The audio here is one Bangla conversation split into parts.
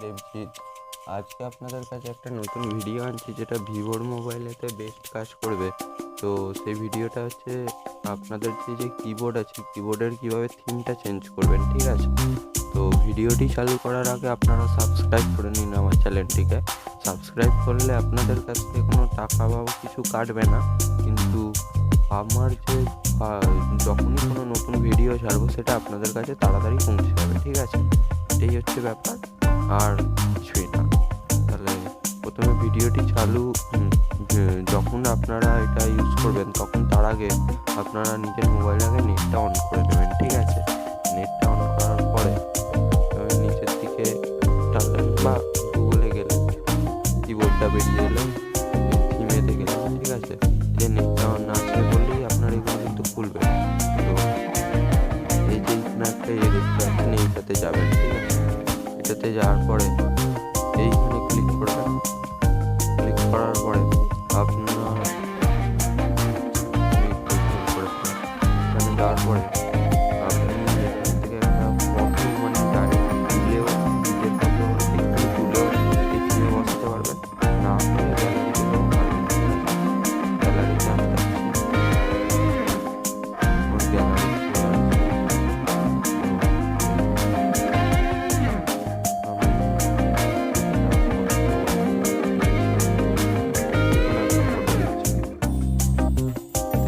দেবজিৎ। আজকে আপনাদের কাছে একটা নতুন ভিডিও আনছি যেটা ভিভোর মোবাইলেতে বেস্ট কাজ করবে। তো সেই ভিডিওটা হচ্ছে আপনাদের যে কিবোর্ড আছে, কিবোর্ডের কীভাবে থিমটা চেঞ্জ করবেন, ঠিক আছে? তো ভিডিওটি চালু করার আগে আপনারা সাবস্ক্রাইব করে নিন আমার চ্যানেলটিকে। সাবস্ক্রাইব করলে আপনাদের কাছ থেকে কোনো টাকা বা কিছু কাটবে না, কিন্তু আমার যে যখনই কোনো নতুন ভিডিও ছাড়বো সেটা আপনাদের কাছে তাড়াতাড়ি পৌঁছে যাবে, ঠিক আছে? এটাই হচ্ছে ব্যাপার, আর কিছুই না। তাহলে প্রথমে ভিডিওটি চালু যখন আপনারা এটা ইউজ করবেন তখন তার আগে আপনারা নিজের মোবাইলে আগে নেটটা অন করে দেবেন, ঠিক আছে? নেটটা অন করার পরে নিচের দিকে টানলেন বা গুগলে গেলেন, কিবোর্ডটা বেরিয়ে এলো, থিমেতে গেলেন, ঠিক আছে? যে নেটটা অন আছে বললেই আপনার এগুলো কিন্তু খুলবে। তো এই যে এখানে একটা দেখতে পাচ্ছেন, এইটাতে যাবেন, ঠিক আছে? এটাতে যাওয়ার পরে এইখানে ক্লিক করবেন। ক্লিক করার পরে আপনার এখানে যাওয়ার পরে আপনি এখান থেকে একটা ফটো ডাইরেক্ট তুলেও নিজের ফটো এখানে তুলেও এখানে বসাতে পারবেন, না হলে গ্যালারি থেকেও পারবেন। গ্যালারিতে আমি যাচ্ছি, ওর গ্যালারি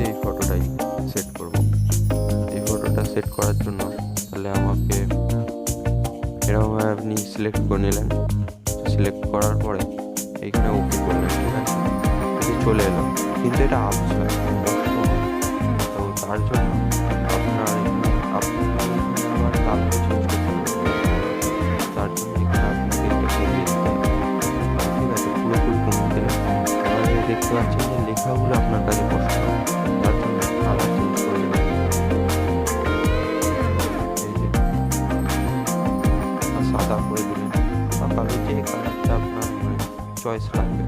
এই ফটোটাই সেট করব। এই ফটোটা সেট করার জন্য তাহলে আমাকে এরকমভাবে আপনি সিলেক্ট করে নিলেন। সিলেক্ট করার পরে এইখানে ওকে করলেন, ঠিক আছে? চলে এলো, কিন্তু এটা আপস হয়, তো তার জন্য আপনার আপনি আবার কালার চেঞ্জ করতে হবে। তার জন্য এখানে আপনাকে একটা কমিয়ে দিতে হবে, ঠিক আছে? পুরোপুরি কমিয়ে দিলেন। এবারে দেখতে পাচ্ছেন যে লেখাগুলো আপনার কাছে কষ্ট হবে, তার জন্য কালার চেঞ্জ করে দেবেন। এই যে সাদা করে দিলেন বা কালো, যে কালারটা আপনার চয়েস লাগবে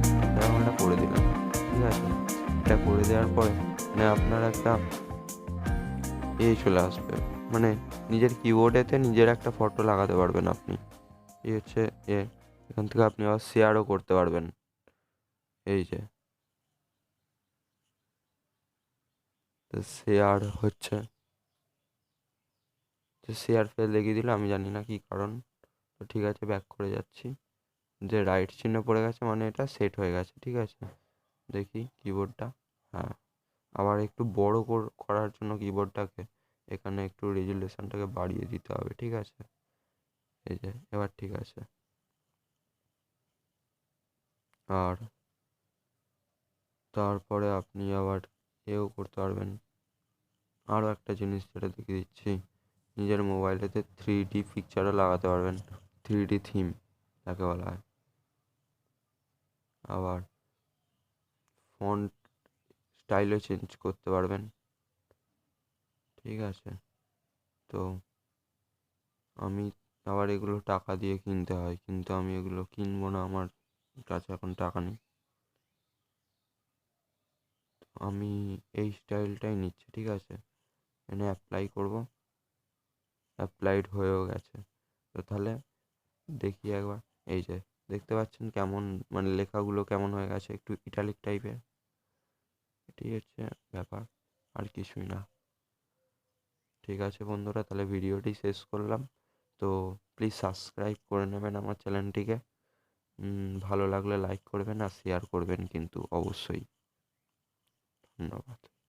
এটা করে দিলেন, ঠিক আছে? এটা করে দেওয়ার পরে আপনার একটা চলে আসবে, নিজের কিবোর্ডেতে নিজের একটা ফটো লাগাতে পারবেন আপনি। এই হচ্ছে এখান থেকে আপনি আবার শেয়ারও করতে পারবেন। এই যে শেয়ার হচ্ছে, শেয়ার ফেল দেখিয়ে দিল, আমি জানি না কি কারণ। তো ঠিক আছে, ব্যাক করে যাচ্ছি। যে রাইট চিহ্ন পড়ে গেছে মানে এটা সেট হয়ে গেছে, ঠিক আছে? দেখি কিবোর্ডটা, হ্যাঁ। আবার একটু বড় করার জন্য কিবোর্ডটাকে এখানে একটু রেজুলেশনটাকে বাড়িয়ে দিতে হবে, ঠিক আছে? এই যে এবার ঠিক আছে। আর তারপরে আপনি আবার করতে পারবেন। আরও একটা জিনিস যেটা দেখিয়ে দিচ্ছি, নিজের মোবাইলেতে 3D পিকচারও লাগাতে পারবেন, 3D থিম যাকে বলা হয়। আবার ফন্ট স্টাইলও চেঞ্জ করতে পারবেন, ঠিক আছে? তো আমি আবার এগুলো টাকা দিয়ে কিনতে হয়, কিন্তু আমি এগুলো কিনবো না, আমার কাছে এখন টাকা নেই। আমি এই স্টাইলটাই নিচ্ছি, ঠিক আছে? এখানে অ্যাপ্লাই করব, অ্যাপ্লাইড হয়েও গেছে। তো তাহলে দেখি একবার, এই যে দেখতে পাচ্ছেন কেমন লেখাগুলো কেমন হয়ে গেছে, একটু ইটালিক টাইপের। এটাই হচ্ছে ব্যাপার, আর কিছুই না। ঠিক আছে বন্ধুরা, তাহলে ভিডিওটি শেষ করলাম। তো প্লিজ সাবস্ক্রাইব করে নেবেন আমার চ্যানেলটিকে। ভালো লাগলে লাইক করবেন আর শেয়ার করবেন কিন্তু অবশ্যই। ধন্যবাদ।